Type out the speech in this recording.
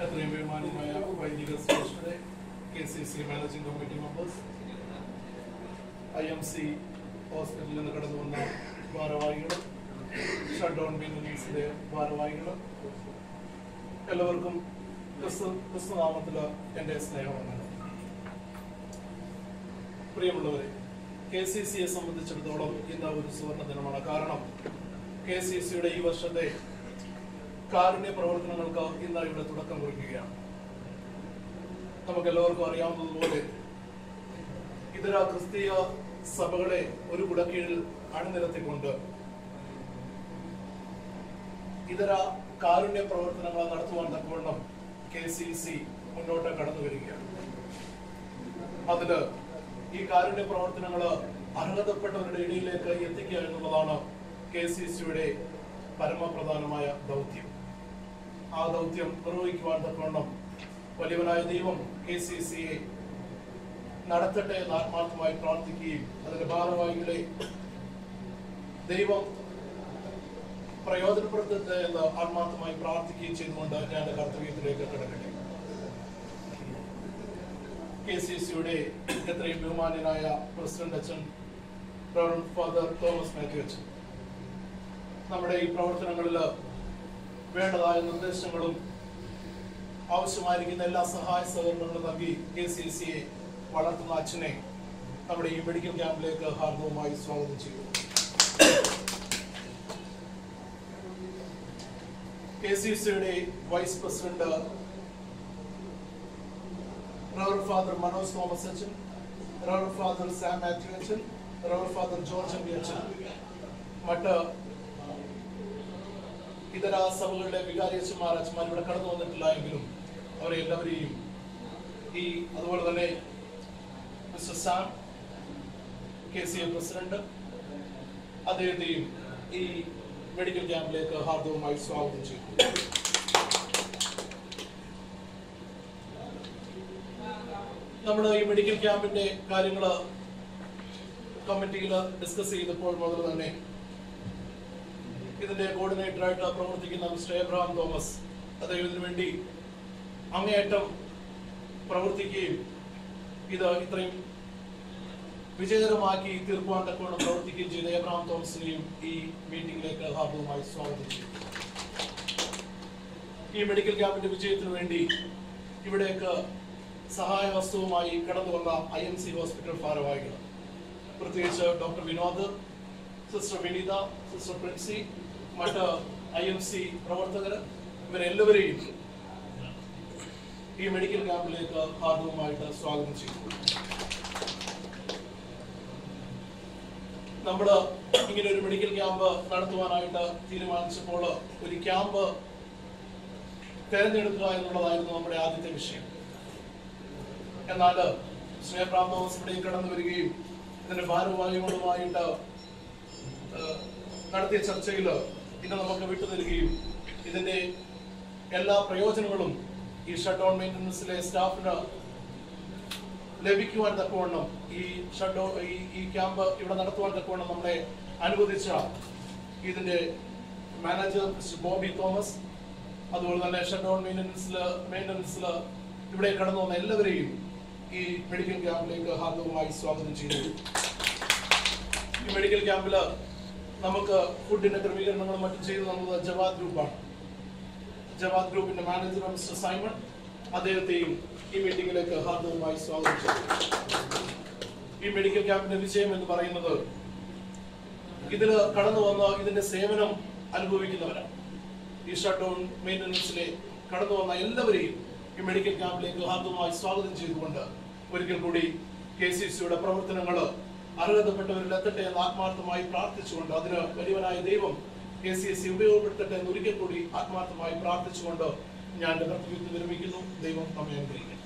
എത്രയും ബഹുമാന്യമായ വൈദിക ശ്രേഷ്ഠരെ, KCC managing committee members, IMC ഹോസ്പിറ്റലിൽ നിന്ന് കടന്നു വന്ന ഭാരവാഹികൾ, ഷട്ട് ഡൗൺ മെയിൻ്റനൻസിലെ ഭാരവാഹികൾ, എല്ലാവർക്കും ക്രിസ്തുനാമത്തിൽ എൻ്റെ സ്നേഹമാണ്. പ്രിയമുള്ളവരെ, KCCയെ സംബന്ധിച്ചിടത്തോളം ഇന്ന് ഒരു സുവർണ ദിനമാണ്. കാരണം KCCയുടെ ഈ വർഷത്തെ കാരുണ്യ പ്രവർത്തനങ്ങൾക്ക് ഇന്ന് ഇവിടെ തുടക്കം കുറിക്കുകയാണ്. നമുക്കെല്ലാവർക്കും അറിയാവുന്നതുപോലെ ഇതര ക്രിസ്തീയ സഭകളെ ഒരു കുടക്കീഴിൽ അണിനിരത്തിക്കൊണ്ട് ഇതര കാരുണ്യ പ്രവർത്തനങ്ങൾ നടത്തുവാൻ തക്കവണ്ണം KCC മുന്നോട്ട് കടന്നു വരികയാണ്. അതില് ഈ കാരുണ്യ പ്രവർത്തനങ്ങൾ അർഹതപ്പെട്ടവരുടെ ഇടയിലേക്ക് എത്തിക്കുക എന്നുള്ളതാണ് KCCയുടെ പരമപ്രധാനമായ ദൗത്യം. ആ ദൗത്യം നിർവഹിക്കുവാൻ തക്കവണ്ണം വലിയവനായ ദൈവം KCCയെ നടത്തട്ടെ എന്ന് ആത്മാർത്ഥമായി പ്രാർത്ഥിക്കുകയും അതിന്റെ ഭാരവാഹികളെ ദൈവം പ്രയോജനപ്പെടുത്തട്ടെ എന്ന് ആത്മാർത്ഥമായി പ്രാർത്ഥിക്കുകയും ചെയ്തുകൊണ്ട് ഞാൻ കർത്തവ്യത്തിലേക്ക് കിടക്കട്ടെ. KCCയുടെ എത്രയും ബഹുമാന്യനായ പ്രസിഡന്റ് അച്ഛൻ റവറൻഡ് ഫാദർ തോമസ് മാത്യു അച്ഛൻ നമ്മുടെ ഈ പ്രവർത്തനങ്ങളിൽ വേണ്ടതായ നിർദ്ദേശങ്ങളും ആവശ്യമായിരിക്കുന്ന എല്ലാ സഹായ സഹകരണങ്ങളും നൽകി KCCയെ വളർത്തുന്ന അച്ഛനെ നമ്മുടെ ഈ മെഡിക്കൽ ക്യാമ്പിലേക്ക് ഹാർദവമായി സ്വാഗതം ചെയ്യുന്നു. KCCയുടെ vice president reverend father Manoj Thomas അച്ഛൻ, റവറൻഡ് ഫാദർ സാം മാത്യു അച്ഛൻ, റവറൻഡ് ഫാദർ ജോർജ് എംപി അച്ഛൻ, മറ്റ് ഇതര സഭകളുടെ വികാരിയച്ഛന്മാർ അച്ഛന്മാർ ഇവിടെ കടന്നു വന്നിട്ടില്ല എങ്കിലും അവരെ എല്ലാവരെയും അതുപോലെ തന്നെ മിസ്റ്റർ സാം KCA പ്രസിഡന്റ് അദ്ദേഹത്തെയും ഈ മെഡിക്കൽ ക്യാമ്പിലേക്ക് ഹാർദവമായി സ്വാഗതം ചെയ്തു. നമ്മുടെ ഈ മെഡിക്കൽ ക്യാമ്പിന്റെ കാര്യങ്ങൾ കമ്മിറ്റിയിൽ ഡിസ്കസ് ചെയ്തപ്പോൾ മുതൽ തന്നെ ഇതിന്റെ കോർഡിനേറ്ററായിട്ട് പ്രവർത്തിക്കുന്ന മിസ്റ്റർ എബ്രഹാം തോമസ് അദ്ദേഹത്തിന് വേണ്ടി അങ്ങേയറ്റം പ്രവർത്തിക്കുകയും ഇത് ഇത്രയും വിജയകരമാക്കി തീർക്കുവാൻ തക്കവണ്ണം പ്രവർത്തിക്കുകയും ചെയ്ത എബ്രഹാം തോമസിനെയും ഈ മീറ്റിംഗിലേക്ക് ഹാർദവമായി സ്വാഗതം ചെയ്തു. ഈ മെഡിക്കൽ ക്യാമ്പിന്റെ വിജയത്തിനു വേണ്ടി ഇവിടേക്ക് സഹായ വസ്തുവുമായി കടന്നു വന്ന IMC ഹോസ്പിറ്റൽ ഭാരവാഹികൾ, പ്രത്യേകിച്ച് ഡോക്ടർ വിനോദ്, സിസ്റ്റർ വിനീത, സിസ്റ്റർ പ്രിൻസി, മറ്റ് IMC പ്രവർത്തകർ, ഇവരെല്ലാവരെയും ഈ മെഡിക്കൽ ക്യാമ്പിലേക്ക് ഹാർദവമായിട്ട് സ്വാഗതം ചെയ്തു. നമ്മൾ ഇങ്ങനെ ഒരു മെഡിക്കൽ ക്യാമ്പ് നടത്തുവാനായിട്ട് തീരുമാനിച്ചപ്പോൾ ഒരു ക്യാമ്പ് തെരഞ്ഞെടുക്കുക എന്നുള്ളതായിരുന്നു നമ്മുടെ ആദ്യത്തെ വിഷയം. എന്നാൽ ശ്രീ എബ്രഹാം തോമസ് ഇവിടെ കടന്നു വരികയും ഇതിന്റെ ഭാരവാഹികളുമായിട്ട് നടത്തിയ ചർച്ചയിൽ ഇത് നമുക്ക് വിട്ടുതരികയും ഇതിന്റെ എല്ലാ പ്രയോജനങ്ങളും ഈ ഷട്ട് ഡൗൺ മെയിൻ്റനൻസിലെ സ്റ്റാഫിന് ലഭിക്കുവാൻ തക്കവണ്ണം ഈ ക്യാമ്പ് ഇവിടെ നടത്തുവാൻ തക്കവണ്ണം നമ്മളെ അനുവദിച്ച ഇതിന്റെ മാനേജർ മിസ്റ്റർ ബോബി തോമസ്, അതുപോലെ തന്നെ ഷട്ട് ഡൗൺ മെയിൻ്റനൻസിൽ ഇവിടെ കടന്നു വന്ന എല്ലാവരെയും ഈ മെഡിക്കൽ ക്യാമ്പിലേക്ക് ഹാർദവമായി സ്വാഗതം ചെയ്തു. ഈ മെഡിക്കൽ ക്യാമ്പിൽ നമുക്ക് ഫുഡിന്റെ ക്രമീകരണങ്ങളും മറ്റും ചെയ്തു നൽകുന്നത് ജവാദ് ഗ്രൂപ്പാണ്. ജവാദ് ഗ്രൂപ്പിന്റെ മാനേജർ മിസ്റ്റർ സൈമൺ, അദ്ദേഹത്തെയും ഈ മീറ്റിംഗിലേക്ക് ഹാർദവമായി സ്വാഗതം ചെയ്തു. ഈ മെഡിക്കൽ ക്യാമ്പിന്റെ വിജയം എന്ന് പറയുന്നത് ഇതിൽ കടന്നു വന്ന് ഇതിന്റെ സേവനം അനുഭവിക്കുന്നവരാണ്. ഈ ഷട്ട് ഡൗൺ മെയിൻ്റനൻസിലെ കടന്നു വന്ന എല്ലാവരെയും ഈ മെഡിക്കൽ ക്യാമ്പിലേക്ക് ഹാർദവമായി സ്വാഗതം ചെയ്തുകൊണ്ട് ഒരിക്കൽ കൂടി KCCയുടെ പ്രവർത്തനങ്ങൾ അർഹതപ്പെട്ടവരിൽ എത്തട്ടെ എന്ന് ആത്മാർത്ഥമായി പ്രാർത്ഥിച്ചുകൊണ്ട് അതിന് വലിയവനായ ദൈവം KCC ഉപയോഗപ്പെടുത്തട്ടെ എന്ന് ഒരിക്കൽ കൂടി ആത്മാർത്ഥമായി പ്രാർത്ഥിച്ചുകൊണ്ട് ഞാൻ കർത്തവ്യത്തിൽ വിരമിക്കുന്നു. ദൈവം നമ്മെ അനുഗ്രഹിക്കട്ടെ.